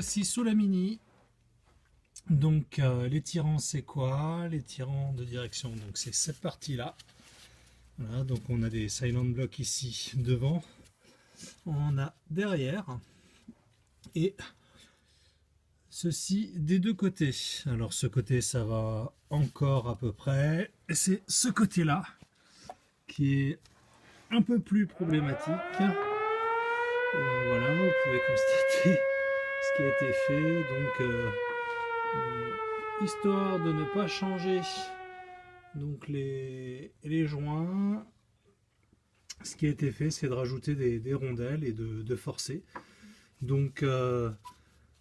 voici sous la Mini. Donc les tirants c'est quoi? Les tirants de direction, donc c'est cette partie là. Voilà, donc on a des silent blocks ici devant, on a derrière et ceci des deux côtés. Alors ce côté ça va encore à peu près, et c'est ce côté là qui est un peu plus problématique. Voilà, vous pouvez constater ce qui a été fait, donc histoire de ne pas changer donc les joints, ce qui a été fait c'est de rajouter des rondelles et de forcer. Donc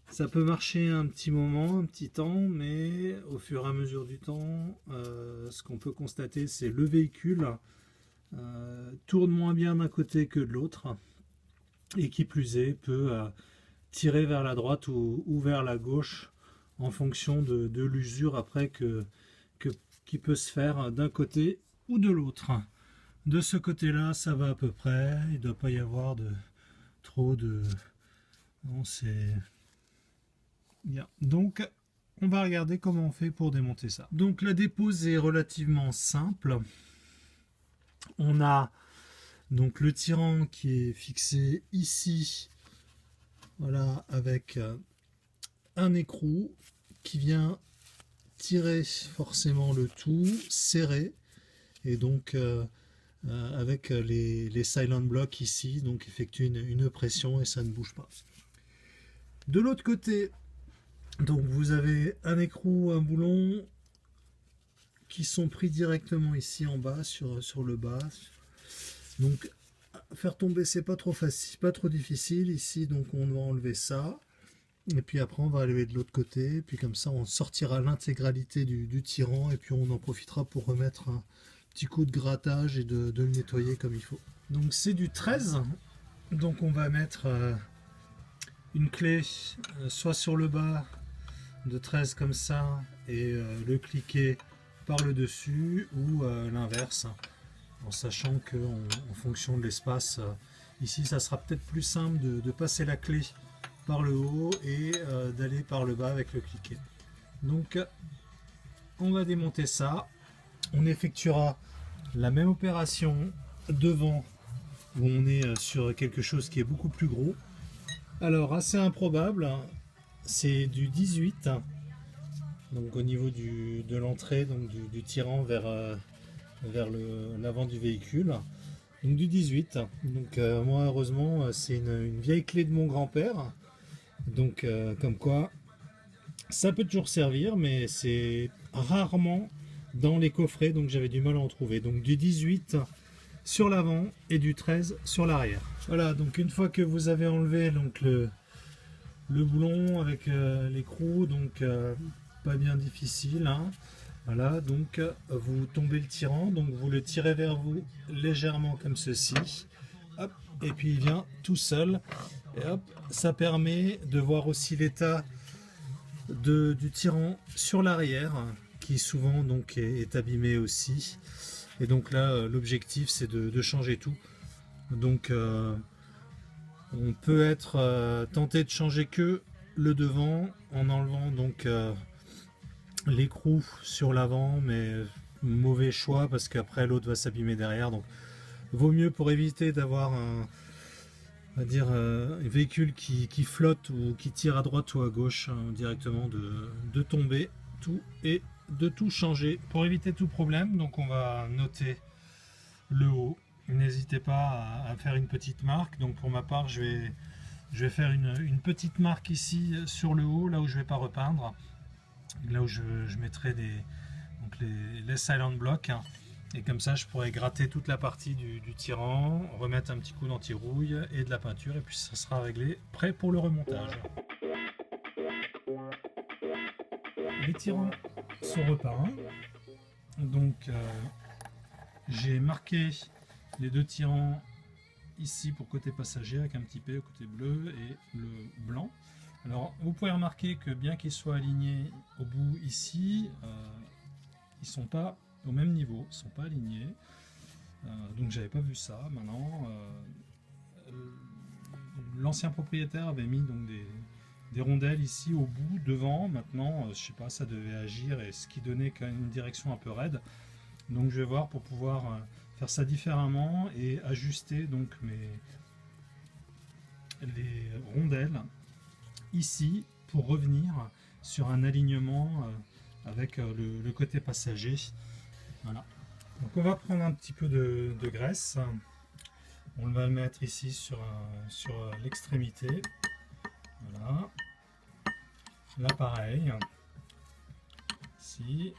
ça peut marcher un petit moment, un petit temps, mais au fur et à mesure du temps, ce qu'on peut constater c'est le véhicule tourne moins bien d'un côté que de l'autre, et qui plus est peut tirer vers la droite ou vers la gauche en fonction de l'usure après qui peut se faire d'un côté ou de l'autre. De ce côté-là, ça va à peu près. Il ne doit pas y avoir trop de... Non, c'est bien. Donc, on va regarder comment on fait pour démonter ça. Donc, la dépose est relativement simple. On a donc le tirant qui est fixé ici, voilà, avec un écrou qui vient tirer forcément le tout, serré, et donc avec les silent blocks ici, donc effectue une pression et ça ne bouge pas. De l'autre côté, donc vous avez un écrou, un boulon qui sont pris directement ici en bas sur le bas. Donc faire tomber c'est pas trop facile, pas trop difficile ici, donc on va enlever ça. Et puis après on va aller de l'autre côté, puis comme ça on sortira l'intégralité du tirant, et puis on en profitera pour remettre un petit coup de grattage et de le nettoyer comme il faut. Donc c'est du 13, donc on va mettre une clé soit sur le bas de 13 comme ça, et le cliquer par le dessus, ou l'inverse, en sachant que en fonction de l'espace, ici ça sera peut-être plus simple de passer la clé par le haut et d'aller par le bas avec le cliquet. Donc on va démonter ça, on effectuera la même opération devant, où on est sur quelque chose qui est beaucoup plus gros. Alors assez improbable, c'est du 18, donc au niveau de l'entrée, donc du tirant vers l'avant du véhicule, donc du 18. Donc moi heureusement c'est une vieille clé de mon grand-père, donc comme quoi ça peut toujours servir, mais c'est rarement dans les coffrets, donc j'avais du mal à en trouver. Donc du 18 sur l'avant et du 13 sur l'arrière. Voilà, donc une fois que vous avez enlevé donc le boulon avec l'écrou, donc pas bien difficile, hein. Voilà, donc vous tombez le tirant, donc vous le tirez vers vous légèrement comme ceci, hop, et puis il vient tout seul, et hop, ça permet de voir aussi l'état du tirant sur l'arrière, qui souvent donc est abîmé aussi. Et donc là l'objectif c'est de changer tout. Donc on peut être tenté de changer que le devant en enlevant donc l'écrou sur l'avant, mais mauvais choix parce qu'après l'autre va s'abîmer derrière. Donc vaut mieux, pour éviter d'avoir un véhicule qui flotte ou qui tire à droite ou à gauche, hein, directement de tomber tout et de tout changer pour éviter tout problème. Donc on va noter le haut, n'hésitez pas à faire une petite marque. Donc pour ma part je vais faire une petite marque ici sur le haut, là où je vais pas repeindre, là où je mettrai donc les silent blocks, et comme ça je pourrais gratter toute la partie du tirant, remettre un petit coup d'anti-rouille et de la peinture, et puis ça sera réglé, prêt pour le remontage. Les tirants sont repeints, donc j'ai marqué les deux tirants ici pour côté passager avec un petit P au côté bleu et le blanc. Alors vous pouvez remarquer que bien qu'ils soient alignés au bout ici, ils sont pas au même niveau, ils sont pas alignés. Donc j'avais pas vu ça. Maintenant l'ancien propriétaire avait mis donc des rondelles ici au bout, devant. Maintenant, je sais pas, ça devait agir et ce qui donnait quand même une direction un peu raide. Donc je vais voir pour pouvoir faire ça différemment et ajuster donc les rondelles ici pour revenir sur un alignement avec le côté passager. Voilà. Donc on va prendre un petit peu de graisse. On va le mettre ici sur l'extrémité. Voilà. Là pareil. Ici.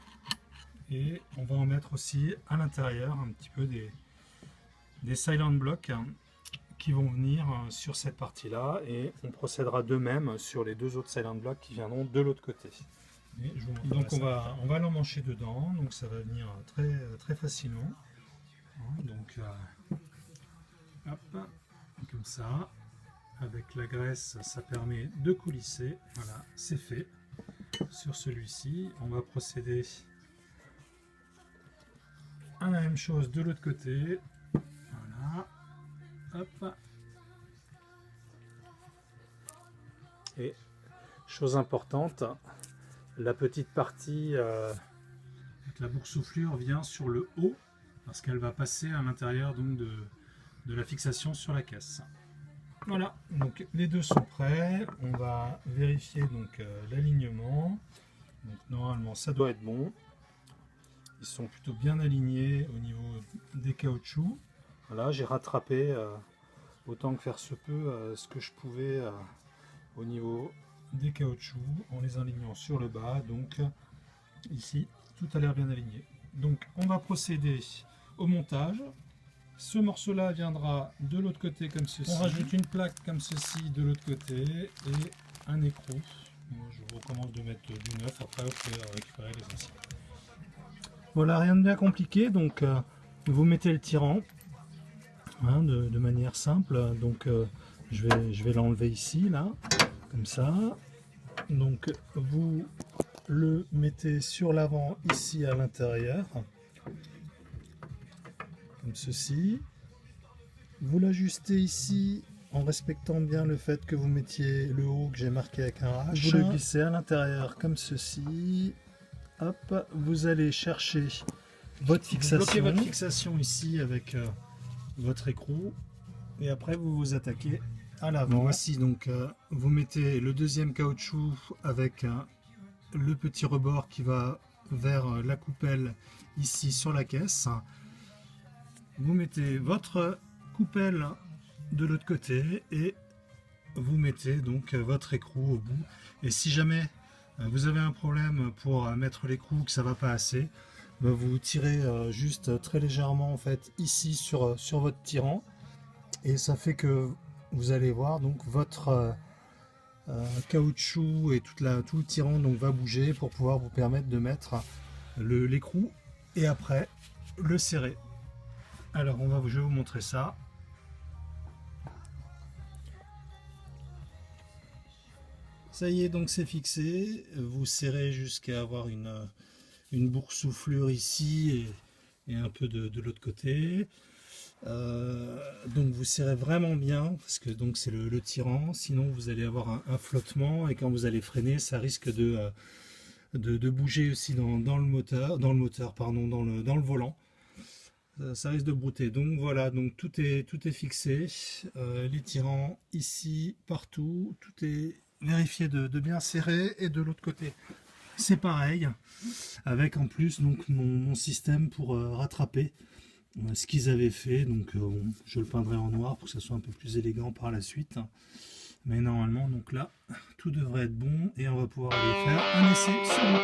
Et on va en mettre aussi à l'intérieur un petit peu des silent blocks qui vont venir sur cette partie là, et on procédera de même sur les deux autres silent blocks qui viendront de l'autre côté. Donc on va l'emmancher dedans, donc ça va venir très facilement. Donc hop, comme ça, avec la graisse ça permet de coulisser. Voilà, c'est fait. Sur celui-ci on va procéder à la même chose de l'autre côté. Voilà, hop. Et chose importante, la petite partie avec la boursouflure vient sur le haut parce qu'elle va passer à l'intérieur donc de la fixation sur la caisse. Voilà, donc les deux sont prêts. On va vérifier donc l'alignement. Donc normalement ça doit être bon. Ils sont plutôt bien alignés au niveau des caoutchoucs. Voilà, j'ai rattrapé autant que faire se peut ce que je pouvais au niveau des caoutchoucs en les alignant sur le bas. Donc ici tout a l'air bien aligné. Donc on va procéder au montage. Ce morceau là viendra de l'autre côté comme ceci. On rajoute une plaque comme ceci de l'autre côté et un écrou. Moi, je vous recommande de mettre du neuf, après vous pouvez récupérer les anciens. Voilà, rien de bien compliqué. Donc vous mettez le tirant hein, de manière simple. Donc je vais l'enlever ici là, comme ça. Donc vous le mettez sur l'avant ici à l'intérieur, comme ceci. Vous l'ajustez ici en respectant bien le fait que vous mettiez le haut que j'ai marqué avec un H. Vous le glissez à l'intérieur comme ceci. Hop, vous allez chercher votre fixation. Vous bloquez votre fixation ici avec votre écrou et après vous vous attaquez à l'avant. Voici donc vous mettez le deuxième caoutchouc avec le petit rebord qui va vers la coupelle ici sur la caisse. Vous mettez votre coupelle de l'autre côté et vous mettez donc votre écrou au bout. Et si jamais vous avez un problème pour mettre l'écrou, que ça va pas assez, vous tirez juste très légèrement en fait ici sur votre tirant et ça fait que vous allez voir donc votre caoutchouc et tout le tirant donc va bouger pour pouvoir vous permettre de mettre l'écrou et après le serrer. Alors je vais vous montrer ça. Ça y est, donc c'est fixé. Vous serrez jusqu'à avoir une boursouflure ici et un peu de l'autre côté. Donc vous serrez vraiment bien parce que donc c'est le tirant. Sinon vous allez avoir un flottement et quand vous allez freiner, ça risque de bouger aussi dans le volant. Ça risque de brouter. Donc voilà, donc tout est fixé. Les tirants ici, partout, tout est vérifié de bien serrer et de l'autre côté c'est pareil avec en plus donc mon système pour rattraper ce qu'ils avaient fait. Donc je le peindrai en noir pour que ça soit un peu plus élégant par la suite, mais normalement donc là tout devrait être bon et on va pouvoir aller faire un essai sur route.